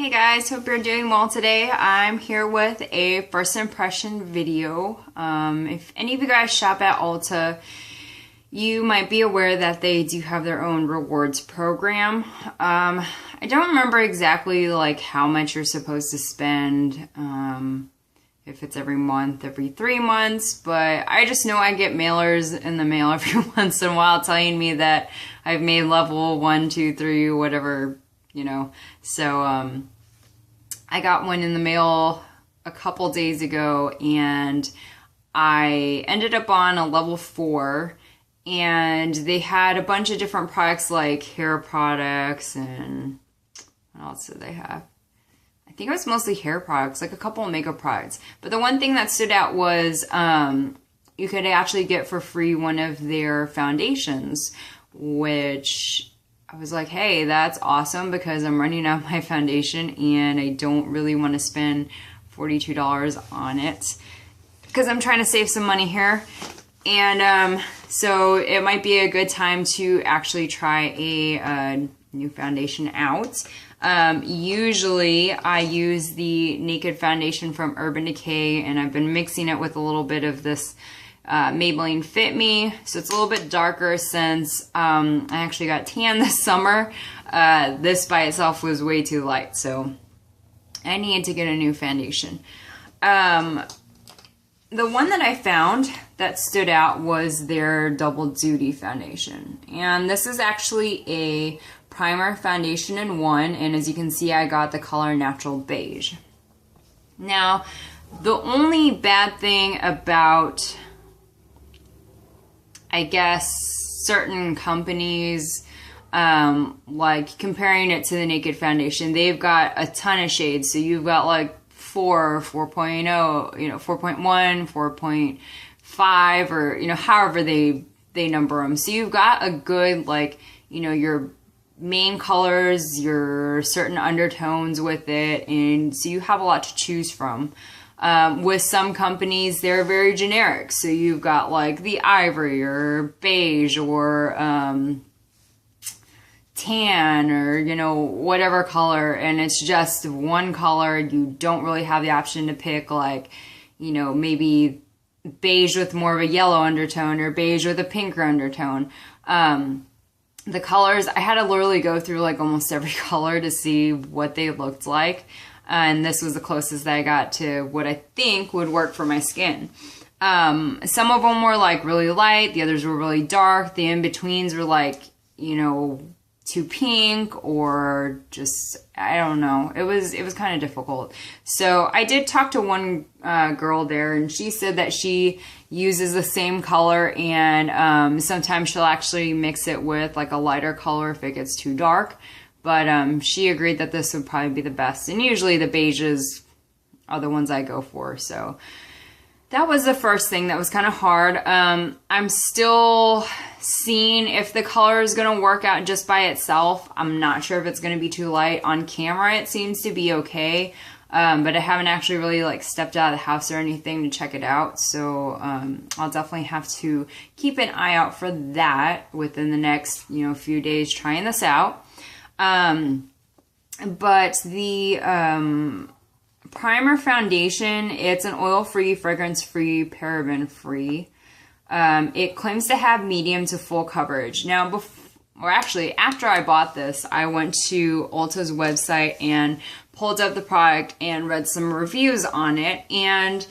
Hey guys, hope you're doing well today. I'm here with a first impression video. If any of you guys shop at Ulta, you might be aware that they do have their own rewards program. I don't remember exactly like how much you're supposed to spend, if it's every month, every 3 months, but I just know I get mailers in the mail every once in a while telling me that I've made level 1, 2, 3, whatever, you know. So I got one in the mail a couple days ago and I ended up on a level 4, and they had a bunch of different products like hair products and what else did they have? I think it was mostly hair products, like a couple of makeup products. But the one thing that stood out was you could actually get for free one of their foundations, which I was like, hey, that's awesome because I'm running out of my foundation and I don't really want to spend $42 on it because I'm trying to save some money here. And so it might be a good time to actually try a new foundation out. Usually I use the Naked Foundation from Urban Decay, and I've been mixing it with a little bit of this Maybelline Fit Me. So it's a little bit darker since I actually got tan this summer. This by itself was way too light, so I needed to get a new foundation. The one that I found that stood out was their Double Duty foundation. And this is actually a primer foundation in one, and as you can see, I got the color Natural Beige. Now, the only bad thing about, I guess, certain companies, like comparing it to the Naked Foundation, they've got a ton of shades. So you've got like 4, 4.0, you know, 4.1, 4.5, or, you know, however they number them. So you've got a good, like, you know, your main colors, your certain undertones with it, and so you have a lot to choose from. With some companies, they're very generic. So you've got like the ivory or beige or tan or, you know, whatever color, and it's just one color. You don't really have the option to pick like, you know, maybe beige with more of a yellow undertone or beige with a pinker undertone. The colors, I had to literally go through like almost every color to see what they looked like. And this was the closest that I got to what I think would work for my skin. Some of them were like really light. The others were really dark. The in-betweens were like, you know, too pink or just, I don't know. It was kind of difficult. So I did talk to one girl there, and she said that she uses the same color, and sometimes she'll actually mix it with like a lighter color if it gets too dark. But she agreed that this would probably be the best. And usually the beiges are the ones I go for. So that was the first thing that was kind of hard. I'm still seeing if the color is going to work out just by itself. I'm not sure if it's going to be too light. On camera, it seems to be okay. But I haven't actually really like stepped out of the house or anything to check it out. So I'll definitely have to keep an eye out for that within the next, you know, few days trying this out. But the primer foundation, it's an oil-free, fragrance-free, paraben-free. It claims to have medium to full coverage. Now, actually, after I bought this, I went to Ulta's website and pulled up the product and read some reviews on it. And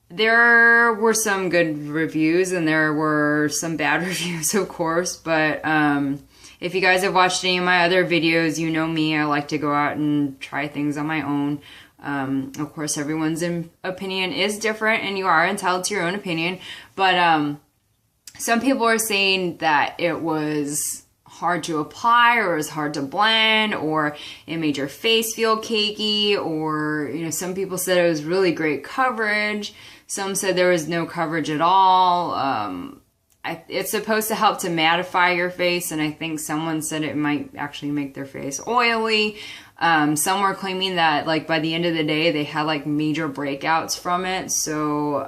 there were some good reviews and there were some bad reviews, of course. But if you guys have watched any of my other videos, you know me. I like to go out and try things on my own. Of course, everyone's opinion is different, and you are entitled to your own opinion. But some people are saying that it was hard to apply, or it was hard to blend, or it made your face feel cakey, or, you know, some people said it was really great coverage. Some said there was no coverage at all. It's supposed to help to mattify your face, and I think someone said it might actually make their face oily. Some were claiming that like by the end of the day they had like major breakouts from it. So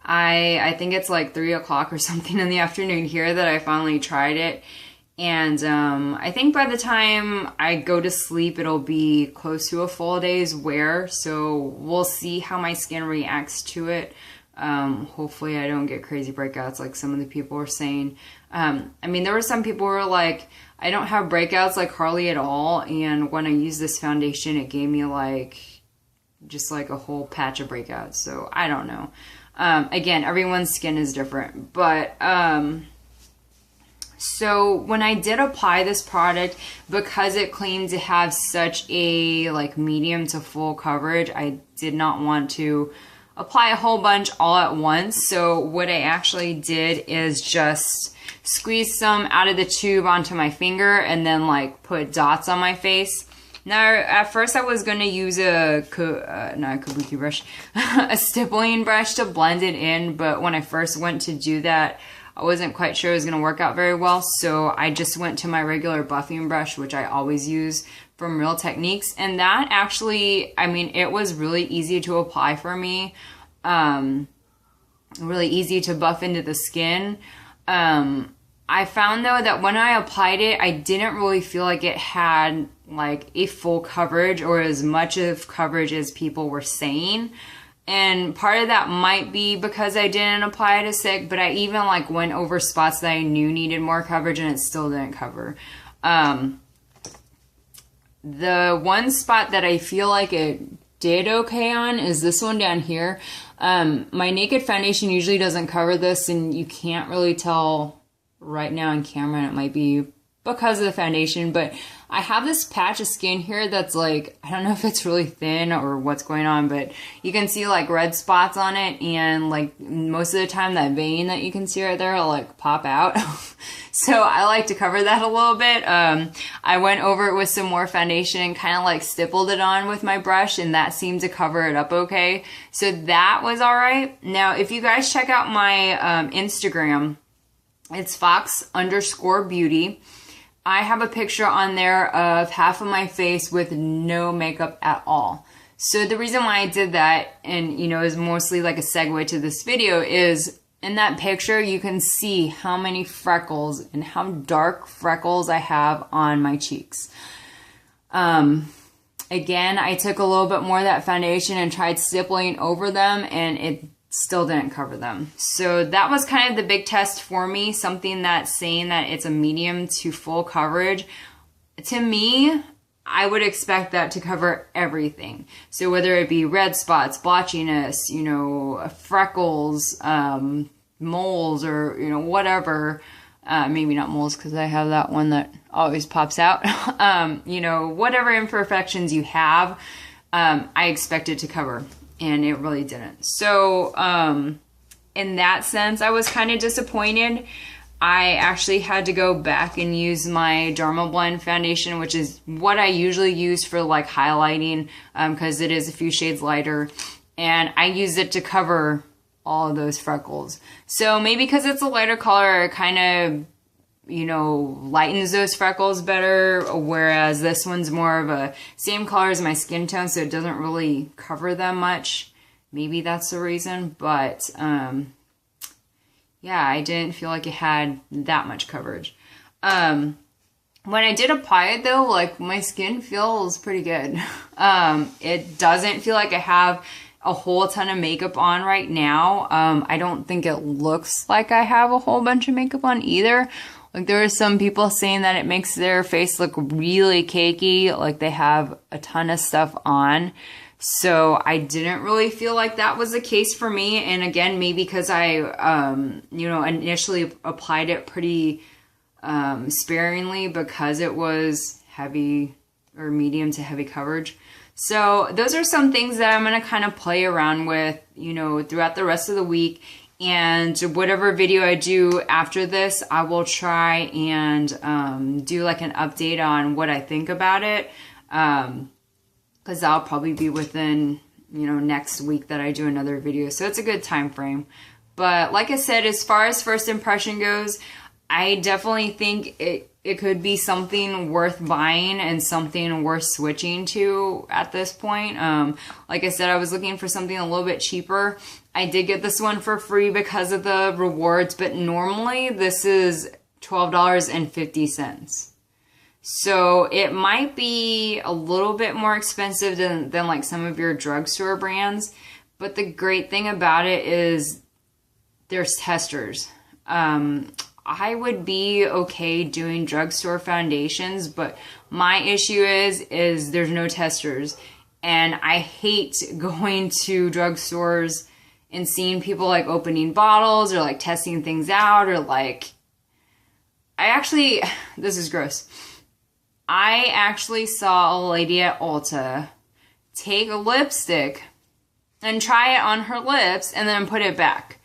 I think it's like 3 o'clock or something in the afternoon here that I finally tried it, And I think by the time I go to sleep, it'll be close to a full day's wear. So we'll see how my skin reacts to it. Hopefully I don't get crazy breakouts like some of the people were saying. I mean, there were some people who were like, I don't have breakouts like hardly at all. And when I used this foundation, it gave me like, just like a whole patch of breakouts. So I don't know. Again, everyone's skin is different, but, so when I did apply this product, because it claimed to have such a like medium to full coverage, I did not want to apply a whole bunch all at once. So what I actually did is just squeeze some out of the tube onto my finger and then like put dots on my face. Now, at first I was going to use not a kabuki brush, a stippling brush to blend it in, but when I first went to do that, I wasn't quite sure it was going to work out very well, so I just went to my regular buffing brush, which I always use from Real Techniques, and that actually, I mean, it was really easy to apply for me, really easy to buff into the skin. I found, though, that when I applied it, I didn't really feel like it had, like, a full coverage or as much of coverage as people were saying. And part of that might be because I didn't apply it as thick, but I even like went over spots that I knew needed more coverage and it still didn't cover. The one spot that I feel like it did okay on is this one down here. My Naked foundation usually doesn't cover this, and you can't really tell right now on camera, and it might be because of the foundation, but I have this patch of skin here that's like, I don't know if it's really thin or what's going on, but you can see like red spots on it, and like most of the time that vein that you can see right there will like pop out. So I like to cover that a little bit. I went over it with some more foundation and kind of like stippled it on with my brush, and that seemed to cover it up okay. So that was all right. Now, if you guys check out my Instagram, it's fox_beauty. I have a picture on there of half of my face with no makeup at all. So the reason why I did that, and you know, is mostly like a segue to this video, is in that picture you can see how many freckles and how dark freckles I have on my cheeks. Again, I took a little bit more of that foundation and tried stippling over them, and it still didn't cover them. So that was kind of the big test for me, something that's saying that it's a medium to full coverage. To me, I would expect that to cover everything. So whether it be red spots, blotchiness, you know, freckles, moles, or, you know, whatever. Maybe not moles because I have that one that always pops out. You know, whatever imperfections you have, I expect it to cover. And it really didn't. So, in that sense, I was kind of disappointed. I actually had to go back and use my Derma Blend foundation, which is what I usually use for like highlighting, because it is a few shades lighter. And I used it to cover all of those freckles. So maybe because it's a lighter color, it kind of, you know, lightens those freckles better, whereas this one's more of a same color as my skin tone, so it doesn't really cover them much. Maybe that's the reason, but yeah, I didn't feel like it had that much coverage. When I did apply it though, like my skin feels pretty good. It doesn't feel like I have a whole ton of makeup on right now. I don't think it looks like I have a whole bunch of makeup on either. Like there are some people saying that it makes their face look really cakey, like they have a ton of stuff on. So I didn't really feel like that was the case for me. And again, maybe because I, you know, initially applied it pretty sparingly because it was heavy or medium to heavy coverage. So those are some things that I'm going to kind of play around with, you know, throughout the rest of the week. And whatever video I do after this, I will try and do like an update on what I think about it. Because that'll probably be within, you know, next week that I do another video. So it's a good time frame. But like I said, as far as first impression goes, I definitely think it could be something worth buying and something worth switching to at this point. Like I said, I was looking for something a little bit cheaper. I did get this one for free because of the rewards, but normally this is $12.50. So it might be a little bit more expensive than like some of your drugstore brands. But the great thing about it is there's testers. I would be okay doing drugstore foundations, but my issue is there's no testers. And I hate going to drugstores and seeing people like opening bottles or like testing things out, or like, this is gross. I actually saw a lady at Ulta take a lipstick and try it on her lips and then put it back.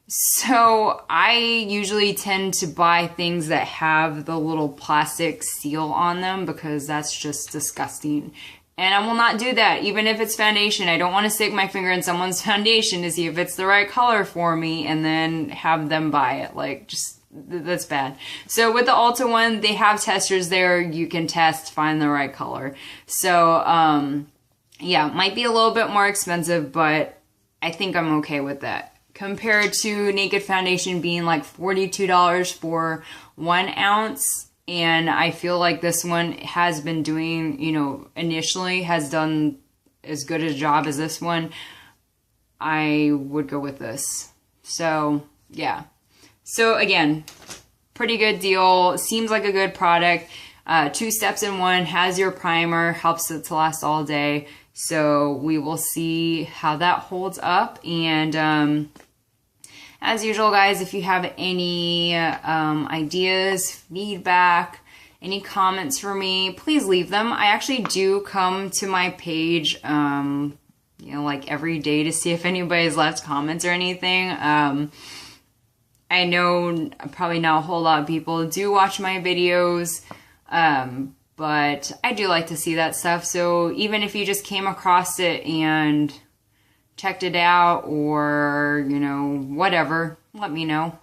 So I usually tend to buy things that have the little plastic seal on them because that's just disgusting. And I will not do that, even if it's foundation. I don't want to stick my finger in someone's foundation to see if it's the right color for me and then have them buy it. Like, just, that's bad. So with the Ulta one, they have testers there. You can test, find the right color. So, yeah, might be a little bit more expensive, but I think I'm okay with that. Compared to Naked Foundation being like $42 for 1 ounce. And I feel like this one has been doing, you know, initially has done as good a job as this one. I would go with this. So, yeah. So, again, pretty good deal. Seems like a good product. 2 steps in 1, has your primer, helps it to last all day. So, we will see how that holds up. And, as usual, guys, if you have any ideas, feedback, any comments for me, please leave them. I actually do come to my page, you know, like every day to see if anybody's left comments or anything. I know probably not a whole lot of people do watch my videos, but I do like to see that stuff. So even if you just came across it and checked it out, or, you know, whatever, let me know.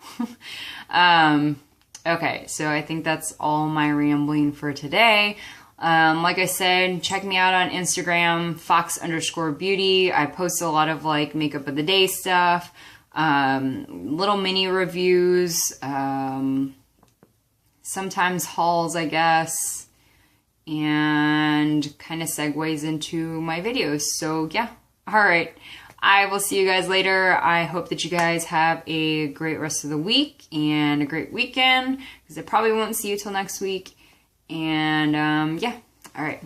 Okay, so I think that's all my rambling for today. Like I said, check me out on Instagram, fox_beauty. I post a lot of like makeup of the day stuff, little mini reviews, sometimes hauls, I guess, and kind of segues into my videos. So yeah, all right. I will see you guys later. I hope that you guys have a great rest of the week and a great weekend, because I probably won't see you till next week. And yeah, all right.